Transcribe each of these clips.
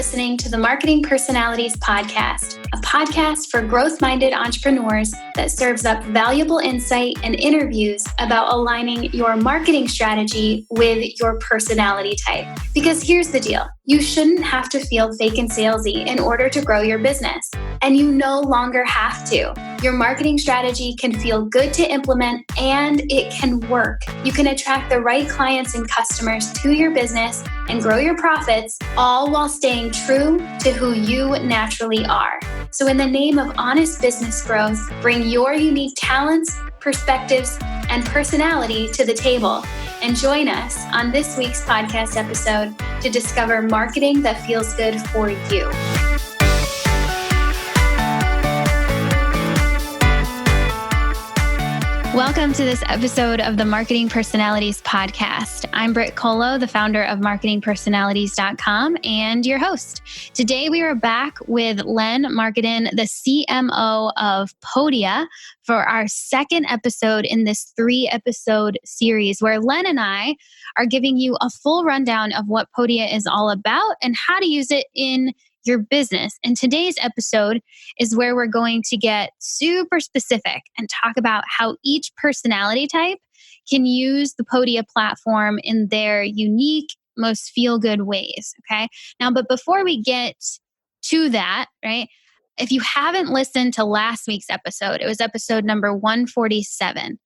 listening to the Marketing Personalities Podcast, a podcast for growth-minded entrepreneurs that serves up valuable insight and interviews about aligning your marketing strategy with your personality type. Because here's the deal. You shouldn't have to feel fake and salesy in order to grow your business. And you no longer have to. Your marketing strategy can feel good to implement and it can work. You can attract the right clients and customers to your business and grow your profits, all while staying true to who you naturally are. So in the name of honest business growth, bring your unique talents, perspectives, and personality to the table. And join us on this week's podcast episode to discover marketing that feels good for you. Welcome to this episode of the Marketing Personalities Podcast. I'm Britt Colo, the founder of marketingpersonalities.com and your host. Today we are back with Len Marketing, the CMO of Podia, for our second episode in this 3-episode series where Len and I are giving you a full rundown of what Podia is all about and how to use it in your business. And today's episode is where we're going to get super specific and talk about how each personality type can use the Podia platform in their unique, most feel-good ways. Okay. Now, but before we get to that, right? If you haven't listened to last week's episode, it was episode number 147.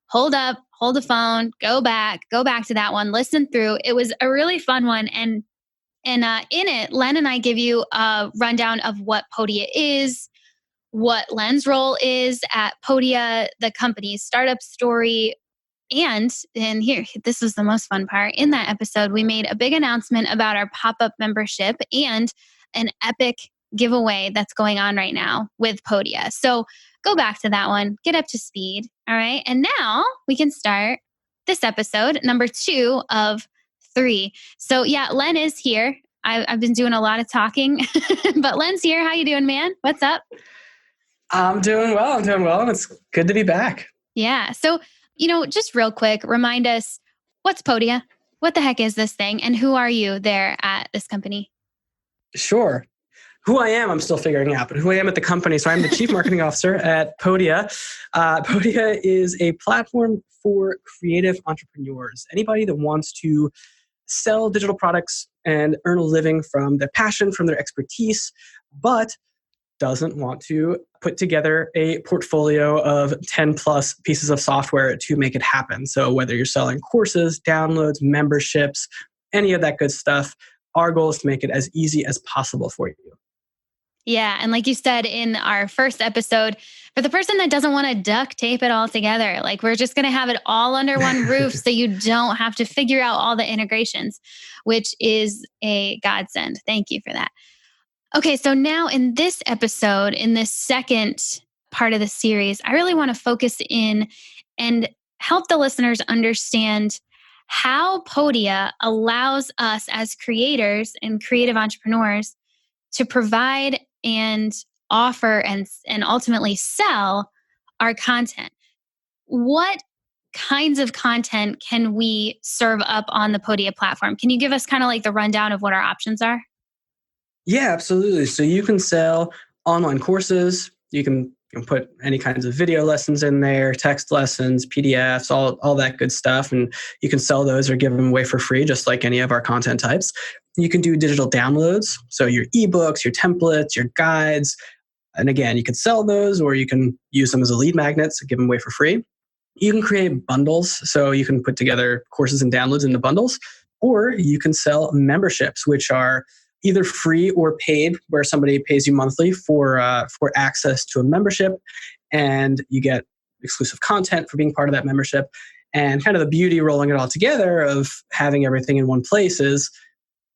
Hold up, hold the phone, go back to that one, listen through. It was a really fun one. And in it, Len and I give you a rundown of what Podia is, what Len's role is at Podia, the company's startup story. And here, this was the most fun part. In that episode, we made a big announcement about our pop-up membership and an epic giveaway that's going on right now with Podia. So go back to that one, get up to speed. All right. And now we can start this episode, number 2 of 3. So yeah, Len is here. I've been doing a lot of talking, but Len's here. How you doing, man? What's up? I'm doing well. It's good to be back. Yeah. So, just real quick, remind us, what's Podia? What the heck is this thing? And who are you there at this company? Sure. Who I am, I'm still figuring out, but who I am at the company. So I'm the Chief Marketing Officer at Podia. Podia is a platform for creative entrepreneurs. Anybody that wants to sell digital products and earn a living from their passion, from their expertise, but doesn't want to put together a portfolio of 10 plus pieces of software to make it happen. So whether you're selling courses, downloads, memberships, any of that good stuff, our goal is to make it as easy as possible for you. Yeah. And like you said in our first episode, for the person that doesn't want to duct tape it all together, like we're just going to have it all under one roof so you don't have to figure out all the integrations, which is a godsend. Thank you for that. Okay. So now in this episode, in this second part of the series, I really want to focus in and help the listeners understand how Podia allows us as creators and creative entrepreneurs to provide and offer and ultimately sell our content. What kinds of content can we serve up on the Podia platform? Can you give us kind of like the rundown of what our options are? Yeah, absolutely. So you can sell online courses. You can put any kinds of video lessons in there, text lessons, PDFs, all that good stuff. And you can sell those or give them away for free, just like any of our content types. You can do digital downloads. So your ebooks, your templates, your guides. And again, you can sell those or you can use them as a lead magnet, so give them away for free. You can create bundles. So you can put together courses and downloads into bundles, or you can sell memberships, which are either free or paid, where somebody pays you monthly for access to a membership, and you get exclusive content for being part of that membership. And kind of the beauty rolling it all together of having everything in one place is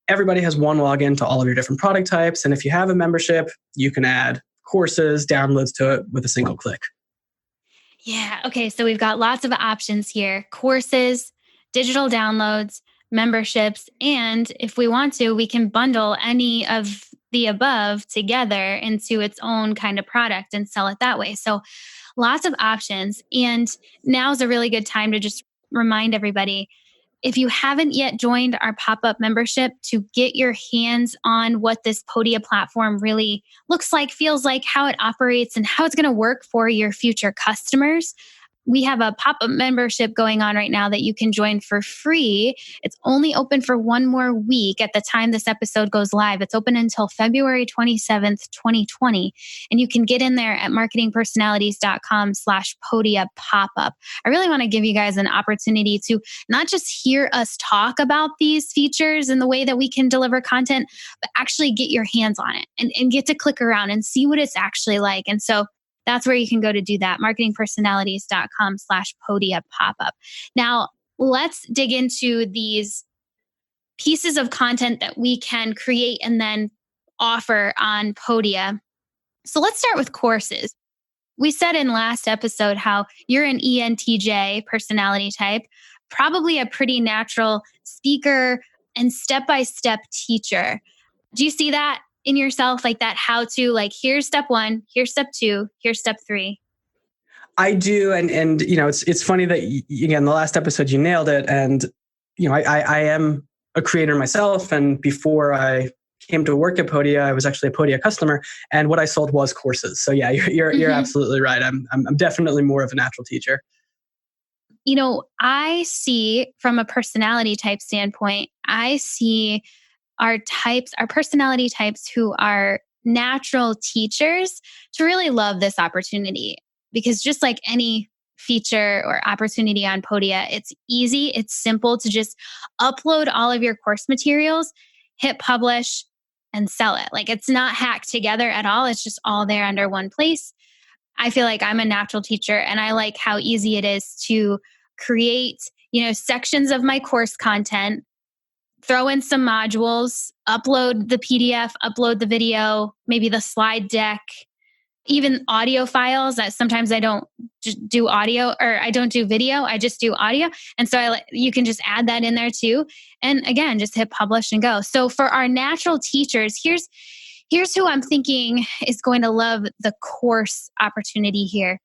everybody has one login to all of your different product types. And if you have a membership, you can add courses, downloads to it with a single click. Yeah. Okay. So we've got lots of options here: courses, digital downloads, memberships. And if we want to, we can bundle any of the above together into its own kind of product and sell it that way. So lots of options. And now's a really good time to just remind everybody, If you haven't yet joined our pop-up membership to get your hands on what this Podia platform really looks like, feels like, how it operates, and how it's going to work for your future customers, we have a pop-up membership going on right now that you can join for free. It's only open for one more week at the time this episode goes live. It's open until February 27th, 2020. And you can get in there at marketingpersonalities.com/Podia pop-up. I really want to give you guys an opportunity to not just hear us talk about these features and the way that we can deliver content, but actually get your hands on it and get to click around and see what it's actually like. And so that's where you can go to do that, marketingpersonalities.com/Podia pop-up. Now, let's dig into these pieces of content that we can create and then offer on Podia. So let's start with courses. We said in last episode how you're an ENTJ personality type, probably a pretty natural speaker and step-by-step teacher. Do you see that in yourself, like that how to, like, here's step 1, here's step 2, here's step 3? I do, and it's funny that again, the last episode you nailed it, and I am a creator myself, and before I came to work at Podia, I was actually a Podia customer, and what I sold was courses. So yeah, you're absolutely right. I'm definitely more of a natural teacher. I see from a personality type standpoint, I see our personality types who are natural teachers to really love this opportunity, because just like any feature or opportunity on Podia, it's easy, it's simple to just upload all of your course materials, hit publish, and sell it. Like, it's not hacked together at all. It's just all there under one place. I feel like I'm a natural teacher, and I like how easy it is to create, sections of my course content, throw in some modules, upload the PDF, upload the video, maybe the slide deck, even audio files. That sometimes I don't do audio, or I don't do video, I just do audio. And so you can just add that in there too. And again, just hit publish and go. So for our natural teachers, here's who I'm thinking is going to love the course opportunity here.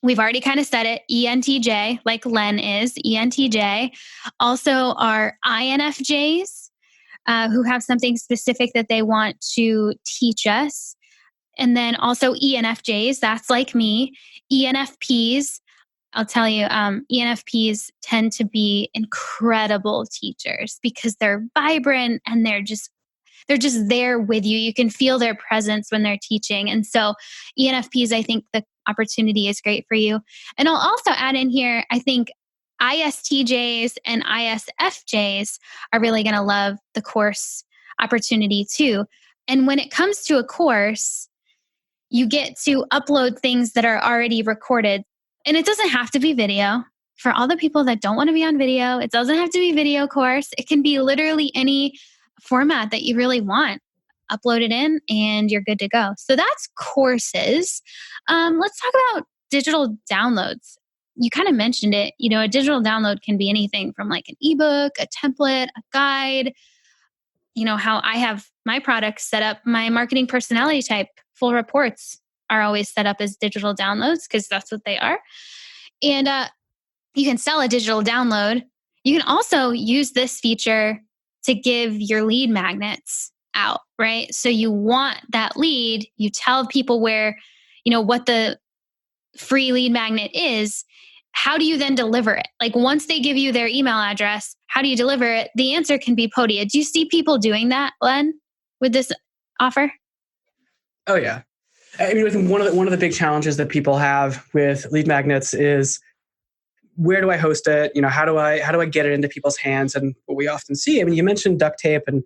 We've already kind of said it, ENTJ, like Len is, ENTJ. Also our INFJs, who have something specific that they want to teach us. And then also ENFJs, that's like me. ENFPs, I'll tell you, ENFPs tend to be incredible teachers because they're vibrant and they're just there with you. You can feel their presence when they're teaching. And so ENFPs, I think the opportunity is great for you. And I'll also add in here, I think ISTJs and ISFJs are really going to love the course opportunity too. And when it comes to a course, you get to upload things that are already recorded. And it doesn't have to be video. For all the people that don't want to be on video, it doesn't have to be video course. It can be literally any format that you really want. Upload it in and you're good to go. So that's courses. Let's talk about digital downloads. You kind of mentioned it. A digital download can be anything from like an ebook, a template, a guide. How I have my products set up, my marketing personality type full reports are always set up as digital downloads because that's what they are. And you can sell a digital download. You can also use this feature to give your lead magnets out, right? So you want that lead, you tell people where, what the free lead magnet is. How do you then deliver it? Like, once they give you their email address, how do you deliver it? The answer can be Podia. Do you see people doing that, Len, with this offer? Oh yeah. I mean, one of the big challenges that people have with lead magnets is, where do I host it? How do I get it into people's hands? And what we often see, you mentioned duct tape, and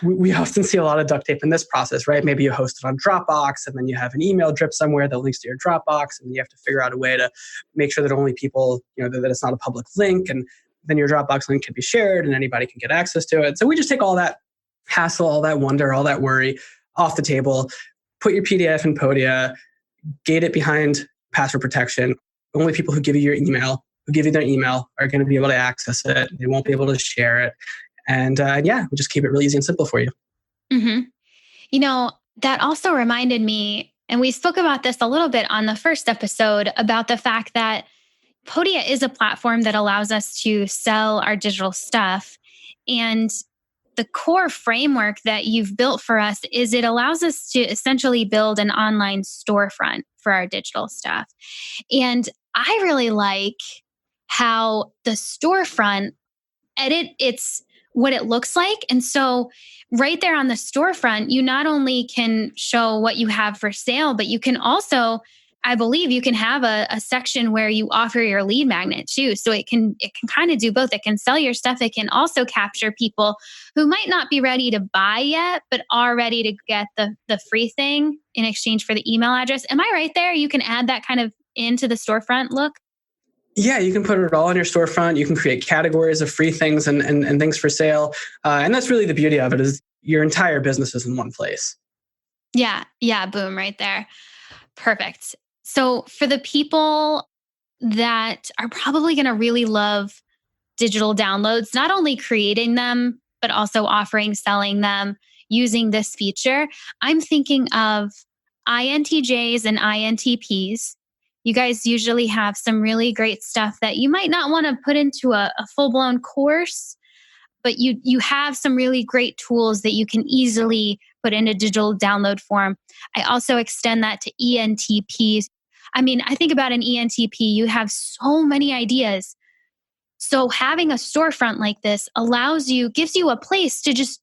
we often see a lot of duct tape in this process, right? Maybe you host it on Dropbox, and then you have an email drip somewhere that links to your Dropbox, and you have to figure out a way to make sure that only people, that it's not a public link, and then your Dropbox link can be shared and anybody can get access to it. So we just take all that hassle, all that wonder, all that worry off the table, put your PDF in Podia, gate it behind password protection. Only people who give you their email are going to be able to access it. They won't be able to share it. And we just keep it really easy and simple for you. Mm-hmm. That also reminded me, and we spoke about this a little bit on the first episode, about the fact that Podia is a platform that allows us to sell our digital stuff. And the core framework that you've built for us is it allows us to essentially build an online storefront for our digital stuff. And I really like how the storefront it's what it looks like. And so right there on the storefront, you not only can show what you have for sale, but you can also, I believe you can have a section where you offer your lead magnet too. So it can kind of do both. It can sell your stuff. It can also capture people who might not be ready to buy yet, but are ready to get the free thing in exchange for the email address. Am I right there? You can add that kind of into the storefront look. Yeah, you can put it all on your storefront. You can create categories of free things and things for sale. And that's really the beauty of it, is your entire business is in one place. Yeah. Yeah. Boom. Right there. Perfect. So for the people that are probably going to really love digital downloads, not only creating them, but also offering, selling them using this feature, I'm thinking of INTJs and INTPs. You guys usually have some really great stuff that you might not want to put into a full-blown course, but you have some really great tools that you can easily put into digital download form. I also extend that to ENTPs. I mean, I think about an ENTP, you have so many ideas. So having a storefront like this gives you a place to just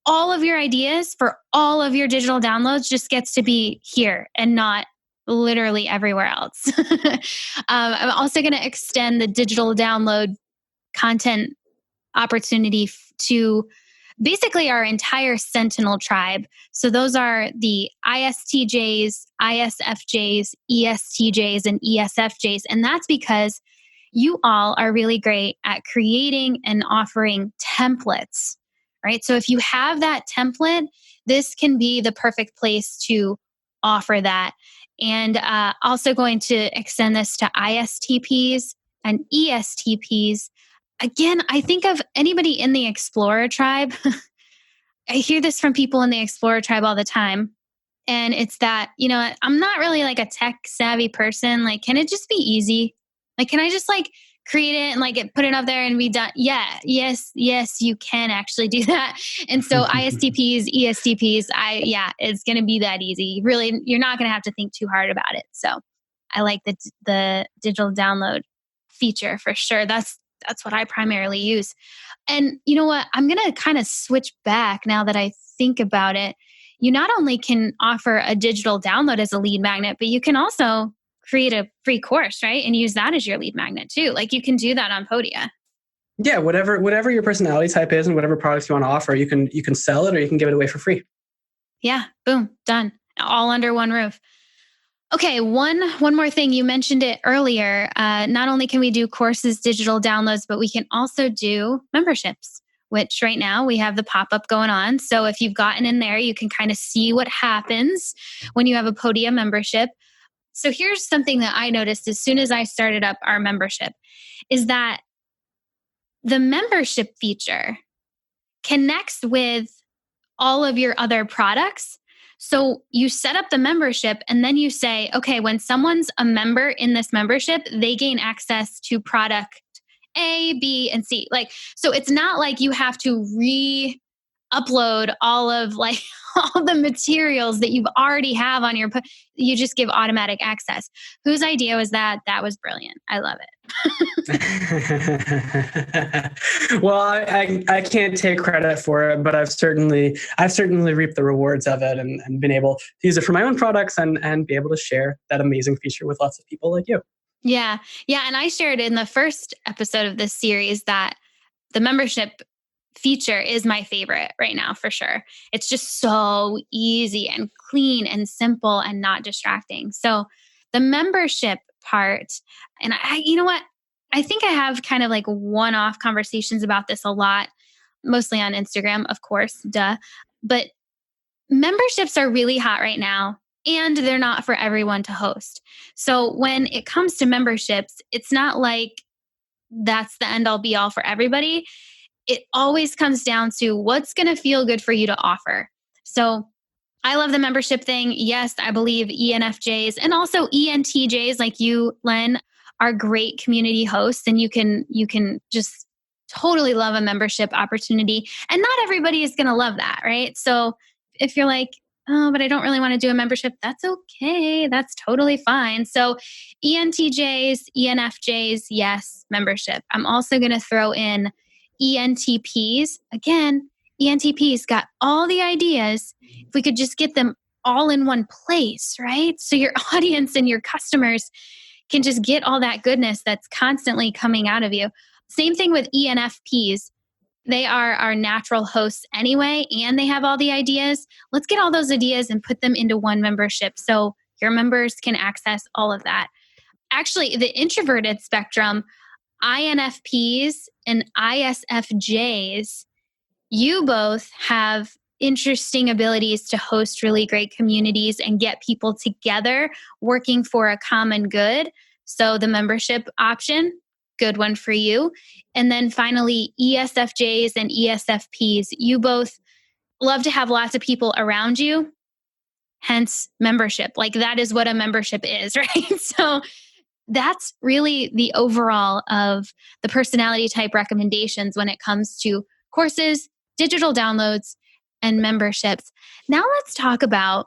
all of your ideas for all of your digital downloads just gets to be here and not literally everywhere else. I'm also going to extend the digital download content opportunity to basically our entire Sentinel tribe. So those are the ISTJs, ISFJs, ESTJs, and ESFJs. And that's because you all are really great at creating and offering templates, right? So if you have that template, this can be the perfect place to offer that. And also going to extend this to ISTPs and ESTPs. Again, I think of anybody in the Explorer tribe. I hear this from people in the Explorer tribe all the time. And it's that, I'm not really like a tech savvy person. Like, can it just be easy? Like, can I just like create it and like put it up there and be done? Yeah, yes, you can actually do that. And so ISTPs, ESTPs, it's going to be that easy. Really, you're not going to have to think too hard about it. So I like the digital download feature for sure. That's what I primarily use. And you know what? I'm going to kind of switch back now that I think about it. You not only can offer a digital download as a lead magnet, but you can also create a free course, right? And use that as your lead magnet too. Like you can do that on Podia. Yeah, whatever your personality type is and whatever products you want to offer, you can sell it or you can give it away for free. Yeah, boom, done. All under one roof. Okay, one more thing. You mentioned it earlier. Not only can we do courses, digital downloads, but we can also do memberships, which right now we have the pop-up going on. So if you've gotten in there, you can kind of see what happens when you have a Podia membership. So here's something that I noticed as soon as I started up our membership is that the membership feature connects with all of your other products. So you set up the membership and then you say, okay, when someone's a member in this membership, they gain access to product A, B, and C. Like, so it's not like you have to upload all of like all the materials that you've already have on your, you just give automatic access. Whose idea was that? That was brilliant. I love it. Well, I can't take credit for it, but I've certainly reaped the rewards of it and been able to use it for my own products and be able to share that amazing feature with lots of people like you. Yeah. Yeah. And I shared in the first episode of this series that the membership feature is my favorite right now for sure. It's just so easy and clean and simple and not distracting. So the membership part, and you know what? I think I have kind of like one-off conversations about this a lot, mostly on Instagram, of course, duh. But memberships are really hot right now. And they're not for everyone to host. So when it comes to memberships, it's not like that's the end all be all for everybody. It always comes down to what's going to feel good for you to offer. So I love the membership thing. Yes, I believe ENFJs and also ENTJs like you, Len, are great community hosts, and you can just totally love a membership opportunity. And not everybody is going to love that, right? So if you're like, oh, but I don't really want to do a membership, that's okay. That's totally fine. So ENTJs, ENFJs, yes, membership. I'm also going to throw in ENTPs. Again, ENTPs got all the ideas. If we could just get them all in one place, right? So your audience and your customers can just get all that goodness that's constantly coming out of you. Same thing with ENFPs. They are our natural hosts anyway, and they have all the ideas. Let's get all those ideas and put them into one membership so your members can access all of that. Actually, the introverted spectrum, INFPs and ISFJs, you both have interesting abilities to host really great communities and get people together working for a common good. So the membership option, good one for you. And then finally, ESFJs and ESFPs, you both love to have lots of people around you, hence membership. Like that is what a membership is, right? So that's really the overall of the personality type recommendations when it comes to courses, digital downloads, and memberships. Now let's talk about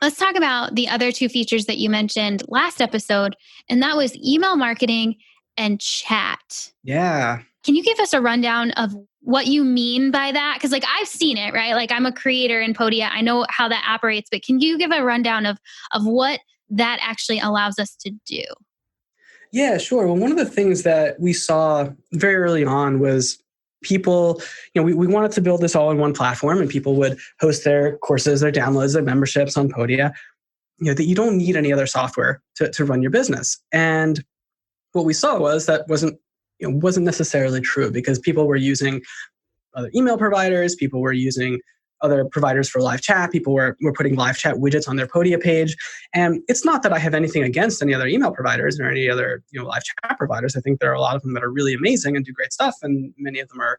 the other two features that you mentioned last episode, and that was email marketing and chat. Yeah. Can you give us a rundown of what you mean by that? Because like I've seen it, right? Like I'm a creator in Podia. I know how that operates, but can you give a rundown of what that actually allows us to do? Yeah, sure. Well, one of the things that we saw very early on was people, we wanted to build this all in one platform, and people would host their courses, their downloads, their memberships on Podia, that you don't need any other software to run your business. And what we saw was that wasn't necessarily true, because people were using other email providers, people were using other providers for live chat, people were putting live chat widgets on their Podia page. And it's not that I have anything against any other email providers or any other live chat providers. I think there are a lot of them that are really amazing and do great stuff, and many of them are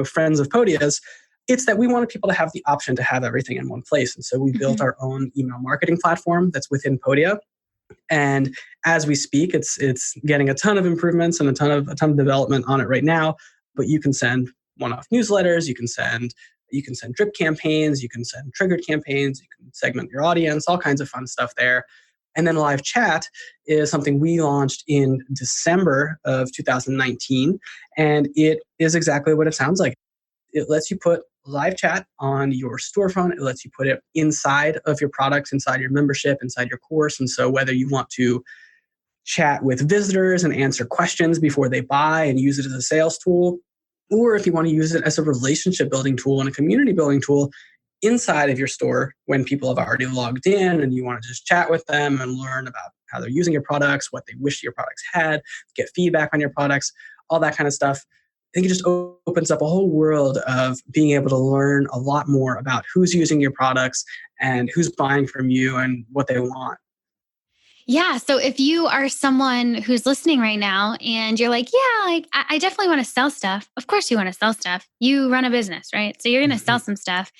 friends of Podia's. It's that we wanted people to have the option to have everything in one place. And so we built our own email marketing platform that's within Podia. And as we speak, it's getting a ton of improvements and a ton of development on it right now. But you can send one-off newsletters, you can send drip campaigns, you can send triggered campaigns, you can segment your audience, all kinds of fun stuff there. And then live chat is something we launched in December of 2019, and it is exactly what it sounds like. It lets you put live chat on your storefront. It lets you put it inside of your products, inside your membership, inside your course. And so whether you want to chat with visitors and answer questions before they buy and use it as a sales tool, or if you want to use it as a relationship building tool and a community building tool inside of your store when people have already logged in and you want to just chat with them and learn about how they're using your products, what they wish your products had, get feedback on your products, all that kind of stuff. I think it just opens up a whole world of being able to learn a lot more about who's using your products and who's buying from you and what they want. Yeah. So if you are someone who's listening right now and you're like, yeah, like I definitely want to sell stuff. Of course you want to sell stuff. You run a business, right? So you're going to sell some stuff,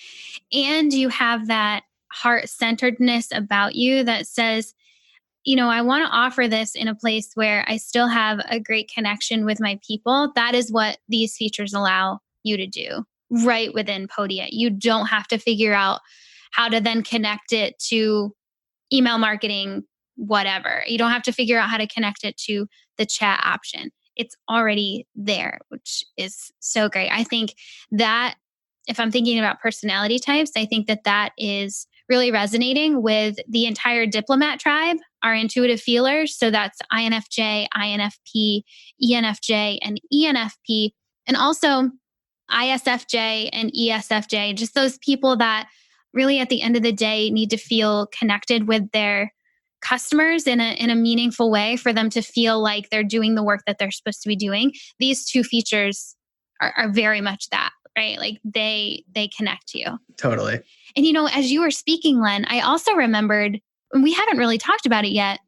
and you have that heart-centeredness about you that says, I want to offer this in a place where I still have a great connection with my people. That is what these features allow you to do right within Podia. You don't have to figure out how to then connect it to email marketing, whatever. You don't have to figure out how to connect it to the chat option. It's already there, which is so great. I think that if I'm thinking about personality types, I think that is really resonating with the entire diplomat tribe, our intuitive feelers. So that's INFJ, INFP, ENFJ, and ENFP. And also ISFJ and ESFJ, just those people that really at the end of the day need to feel connected with their customers in a meaningful way for them to feel like they're doing the work that they're supposed to be doing. These two features are very much that, right? Like they connect you. Totally. And as you were speaking, Len, I also remembered, and we haven't really talked about it yet,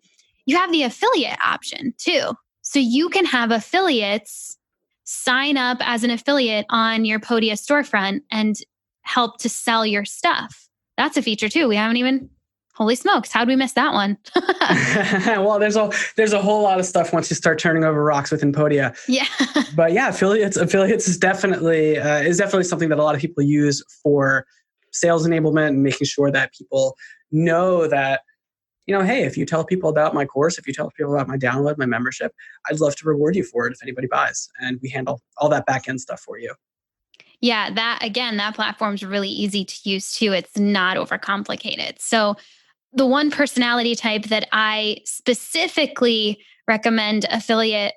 you have the affiliate option too. So you can have affiliates sign up as an affiliate on your Podia storefront and help to sell your stuff. That's a feature too. We haven't even Holy smokes, how'd we miss that one? Well, there's a whole lot of stuff once you start turning over rocks within Podia. Yeah. But yeah, affiliates is definitely something that a lot of people use for sales enablement and making sure that people know that, hey, if you tell people about my course, if you tell people about my download, my membership, I'd love to reward you for it if anybody buys. And we handle all that back end stuff for you. Yeah, that platform's really easy to use too. It's not overcomplicated. So the one personality type that I specifically recommend affiliate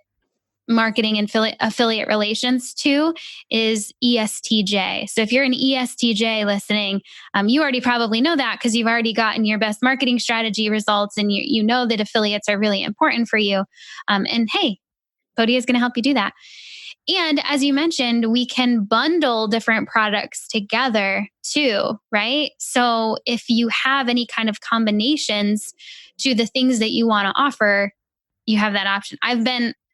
marketing and affiliate relations to is ESTJ. So if you're an ESTJ listening, you already probably know that because you've already gotten your best marketing strategy results and you know that affiliates are really important for you. And hey, Podia is going to help you do that. And as you mentioned, we can bundle different products together too, right? So if you have any kind of combinations to the things that you want to offer, you have that option.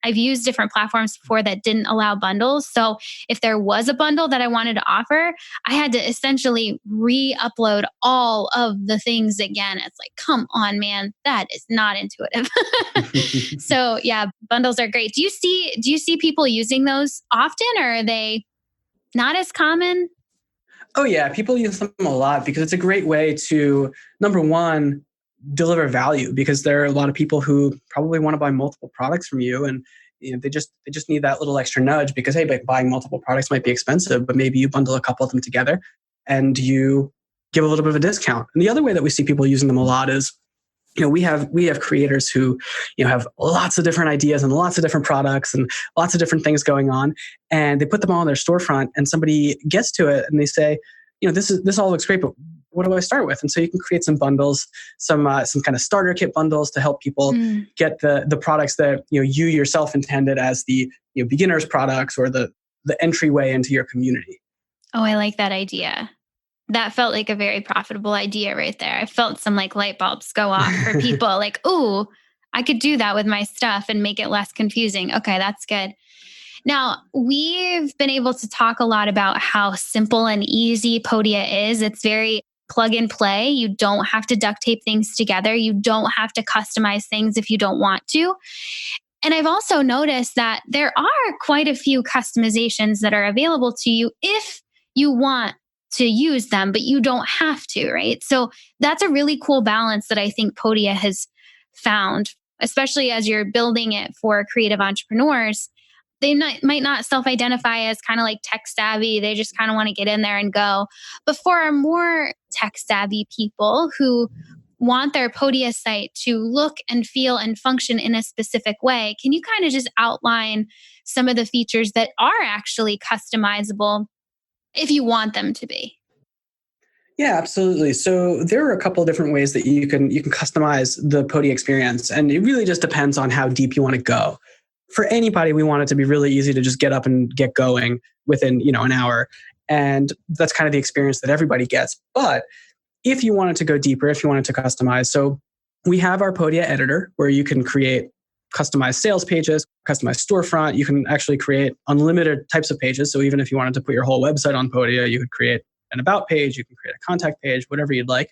I've used different platforms before that didn't allow bundles. So if there was a bundle that I wanted to offer, I had to essentially re-upload all of the things again. It's like, come on, man, that is not intuitive. So yeah, bundles are great. Do you see people using those often, or are they not as common? Oh yeah, people use them a lot because it's a great way to, number one, deliver value, because there are a lot of people who probably want to buy multiple products from you, and they just need that little extra nudge because, hey, buying multiple products might be expensive, but maybe you bundle a couple of them together and you give a little bit of a discount. And the other way that we see people using them a lot is, we have creators who have lots of different ideas and lots of different products and lots of different things going on, and they put them all on their storefront, and somebody gets to it and they say, this all looks great, but what do I start with? And so you can create some bundles, some kind of starter kit bundles to help people get the products that you yourself intended as the beginners products or the entryway into your community. Oh, I like that idea. That felt like a very profitable idea right there. I felt some like light bulbs go off for people like, ooh, I could do that with my stuff and make it less confusing. Okay, that's good. Now, we've been able to talk a lot about how simple and easy Podia is. It's very plug and play. You don't have to duct tape things together. You don't have to customize things if you don't want to. And I've also noticed that there are quite a few customizations that are available to you if you want to use them, but you don't have to, right? So that's a really cool balance that I think Podia has found, especially as you're building it for creative entrepreneurs. They might not self-identify as kind of like tech savvy. They just kind of want to get in there and go. But for our more tech savvy people who want their Podia site to look and feel and function in a specific way, can you kind of just outline some of the features that are actually customizable if you want them to be? Yeah, absolutely. So there are a couple of different ways that you can customize the Podia experience, and it really just depends on how deep you want to go. For anybody, we want it to be really easy to just get up and get going within an hour, and that's kind of the experience that everybody gets. But if you wanted to go deeper, if you wanted to customize, so we have our Podia Editor where you can create customized sales pages, customized storefront. You can actually create unlimited types of pages. So even if you wanted to put your whole website on Podia, you could create an about page, you can create a contact page, whatever you'd like.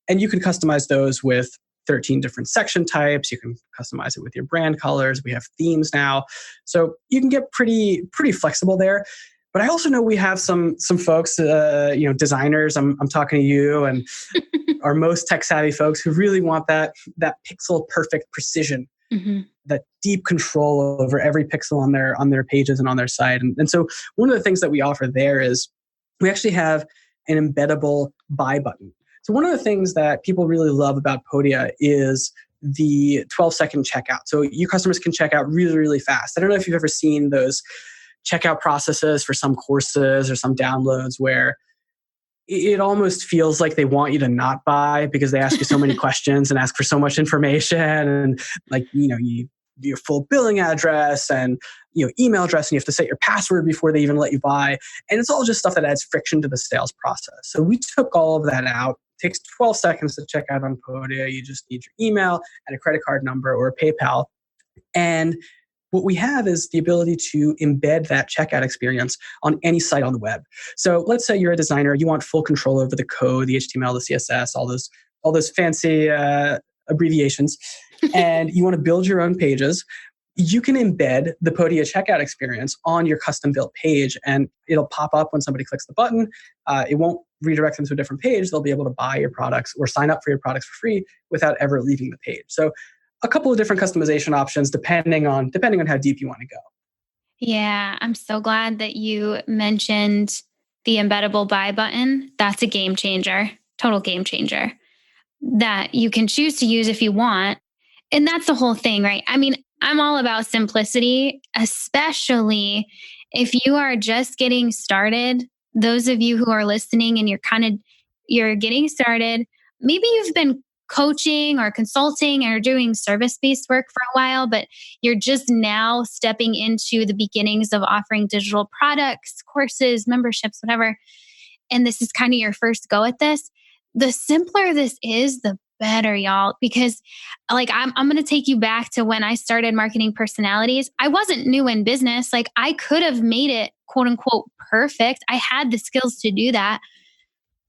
And you can customize those with 13 different section types. You can customize it with your brand colors. We have themes now. So you can get pretty flexible there. But I also know we have some folks, designers. I'm talking to you and our most tech savvy folks who really want that pixel perfect precision, that deep control over every pixel on their pages and on their site. And so one of the things that we offer there is we actually have an embeddable buy button. So one of the things that people really love about Podia is the 12-second checkout. So you customers can check out really, really fast. I don't know if you've ever seen those checkout processes for some courses or some downloads where it almost feels like they want you to not buy because they ask you so many questions and ask for so much information, and your full billing address and email address, and you have to set your password before they even let you buy. And it's all just stuff that adds friction to the sales process. So we took all of that out. It takes 12 seconds to check out on Podia. You just need your email and a credit card number or a PayPal. And what we have is the ability to embed that checkout experience on any site on the web. So let's say you're a designer, you want full control over the code, the HTML, the CSS, all those all those fancy abbreviations, and you want to build your own pages, you can embed the Podia checkout experience on your custom built page, and it'll pop up when somebody clicks the button. It won't redirect them to a different page. They'll be able to buy your products or sign up for your products for free without ever leaving the page. So a couple of different customization options depending on how deep you want to go. Yeah, I'm so glad that you mentioned the embeddable buy button. That's a game changer, total game changer that you can choose to use if you want. And that's the whole thing, right? I mean, I'm all about simplicity, especially if you are just getting started. Those of you who are listening and you're getting started, maybe you've been coaching or consulting or doing service-based work for a while, but you're just now stepping into the beginnings of offering digital products, courses, memberships, whatever. And this is kind of your first go at this. The simpler this is, the better, y'all, because like I'm going to take you back to when I started Marketing Personalities. I wasn't new in business. Like I could have made it quote unquote perfect. I had the skills to do that.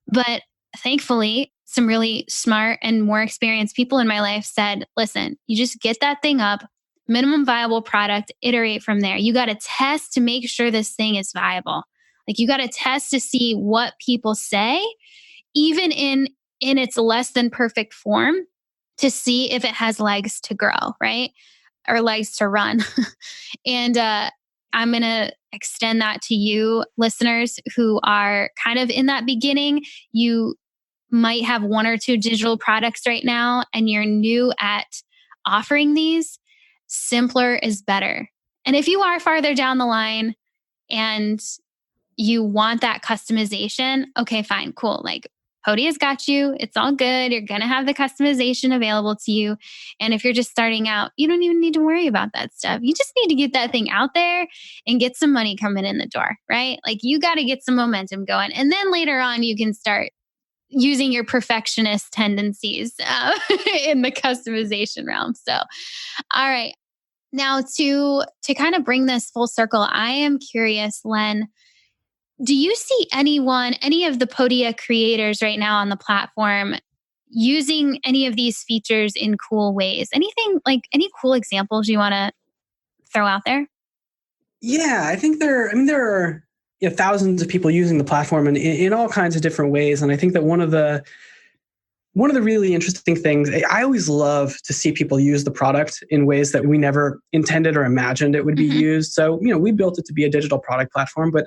But thankfully, some really smart and more experienced people in my life said, listen, you just get that thing up, minimum viable product, iterate from there. You got to test to make sure this thing is viable. Like you got to test to see what people say, even in its less than perfect form, to see if it has legs to grow, right? Or legs to run. And I'm going to extend that to you listeners who are kind of in that beginning. You might have one or two digital products right now and you're new at offering these. Simpler is better. And if you are farther down the line and you want that customization, okay, fine, cool. Like Podia's got you. It's all good. You're going to have the customization available to you. And if you're just starting out, you don't even need to worry about that stuff. You just need to get that thing out there and get some money coming in the door, right? Like you got to get some momentum going. And then later on, you can start using your perfectionist tendencies in the customization realm. So, all right. Now to kind of bring this full circle, I am curious, Len, do you see any of the Podia creators right now on the platform using any of these features in cool ways? Anything like any cool examples you want to throw out there? Yeah, I think there are thousands of people using the platform in all kinds of different ways. And I think that one of the really interesting things, I always love to see people use the product in ways that we never intended or imagined it would be used. So, we built it to be a digital product platform, but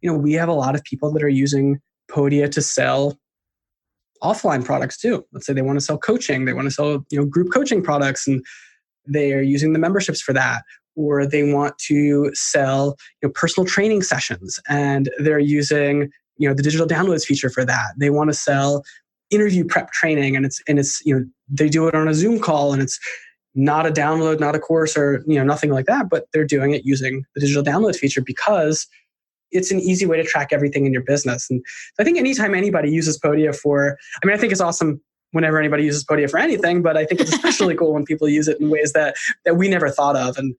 we have a lot of people that are using Podia to sell offline products too. Let's say they want to sell coaching, they want to sell, group coaching products, and they are using the memberships for that. Or they want to sell, personal training sessions, and they're using, the digital downloads feature for that. They want to sell interview prep training, and it's they do it on a Zoom call, and it's not a download, not a course, or nothing like that, but they're doing it using the digital downloads feature because it's an easy way to track everything in your business. And I think anytime anybody uses Podia I think it's awesome whenever anybody uses Podia for anything, but I think it's especially cool when people use it in ways that we never thought of. And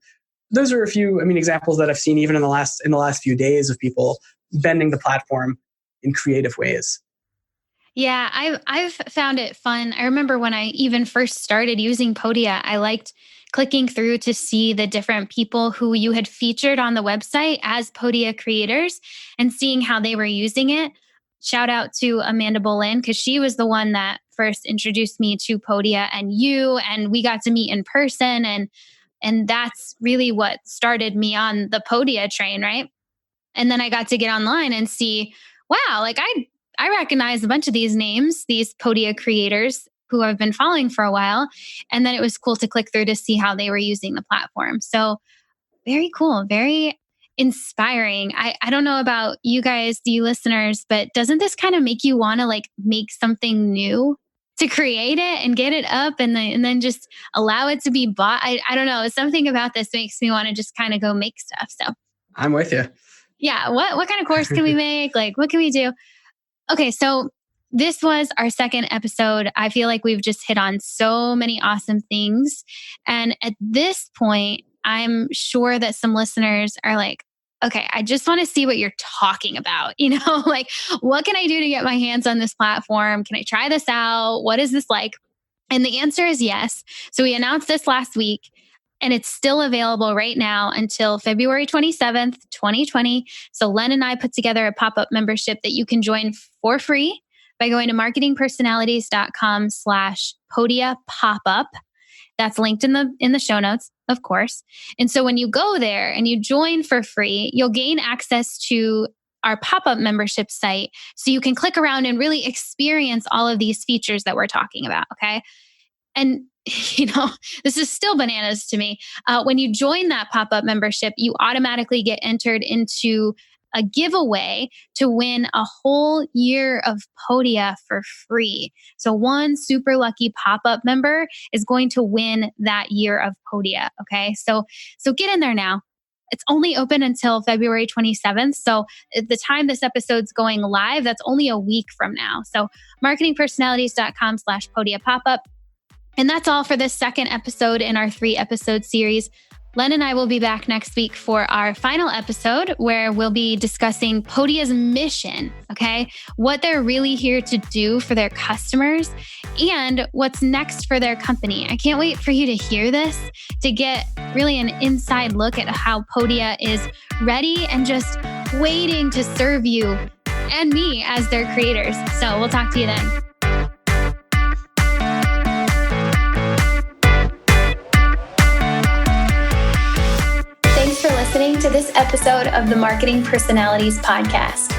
those are a few, examples that I've seen even in the last few days of people bending the platform in creative ways. Yeah, I've found it fun. I remember when I even first started using Podia, I liked clicking through to see the different people who you had featured on the website as Podia creators and seeing how they were using it. Shout out to Amanda Bolin, because she was the one that first introduced me to Podia and you, and we got to meet in person, and that's really what started me on the Podia train, right? And then I got to get online and see, wow, like I recognize a bunch of these names, these Podia creators who I've been following for a while. And then it was cool to click through to see how they were using the platform. So very cool, very inspiring. I don't know about you guys, you listeners, but doesn't this kind of make you want to like make something new to create it and get it up and then just allow it to be bought? I don't know. Something about this makes me want to just kind of go make stuff. So I'm with you. Yeah. What kind of course can we make? Like, what can we do? Okay, so this was our second episode. I feel like we've just hit on so many awesome things. And at this point, I'm sure that some listeners are like, okay, I just want to see what you're talking about. Like, what can I do to get my hands on this platform? Can I try this out? What is this like? And the answer is yes. So we announced this last week, and it's still available right now until February 27th, 2020. So Len and I put together a pop-up membership that you can join for free by going to marketingpersonalities.com/Podia pop-up. That's linked in the show notes, of course. And so when you go there and you join for free, you'll gain access to our pop-up membership site. So you can click around and really experience all of these features that we're talking about. Okay. And this is still bananas to me. When you join that pop-up membership, you automatically get entered into a giveaway to win a whole year of Podia for free. So one super lucky pop-up member is going to win that year of Podia. Okay. So get in there now. It's only open until February 27th. So at the time this episode's going live, that's only a week from now. So marketingpersonalities.com/Podia pop-up. And that's all for this second episode in our 3-episode series. Len and I will be back next week for our final episode where we'll be discussing Podia's mission, okay? What they're really here to do for their customers and what's next for their company. I can't wait for you to hear this, to get really an inside look at how Podia is ready and just waiting to serve you and me as their creators. So we'll talk to you then. Thanks for listening to this episode of the Marketing Personalities Podcast.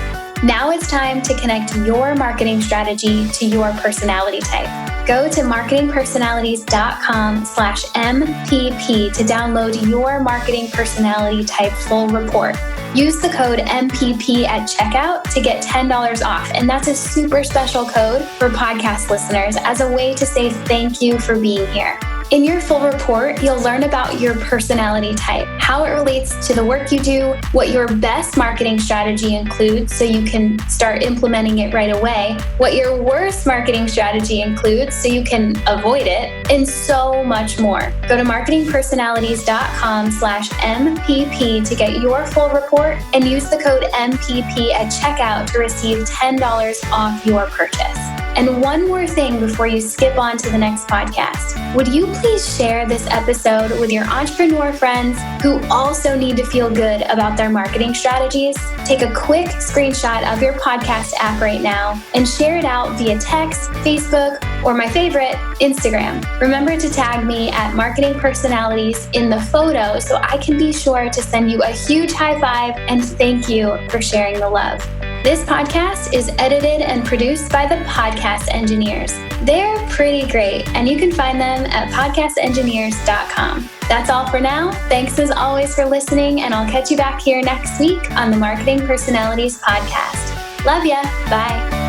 Now it's time to connect your marketing strategy to your personality type. Go to marketingpersonalities.com/MPP to download your marketing personality type full report. Use the code MPP at checkout to get $10 off. And that's a super special code for podcast listeners as a way to say thank you for being here. In your full report, you'll learn about your personality type, how it relates to the work you do, what your best marketing strategy includes so you can start implementing it right away, what your worst marketing strategy includes so you can avoid it, and so much more. Go to marketingpersonalities.com/MPP to get your full report and use the code MPP at checkout to receive $10 off your purchase. And one more thing before you skip on to the next podcast. Would you please share this episode with your entrepreneur friends who also need to feel good about their marketing strategies? Take a quick screenshot of your podcast app right now and share it out via text, Facebook, or my favorite, Instagram. Remember to tag me at Marketing Personalities in the photo so I can be sure to send you a huge high five and thank you for sharing the love. This podcast is edited and produced by the Podcast Engineers. They're pretty great, and you can find them at podcastengineers.com. That's all for now. Thanks as always for listening, and I'll catch you back here next week on the Marketing Personalities Podcast. Love ya. Bye.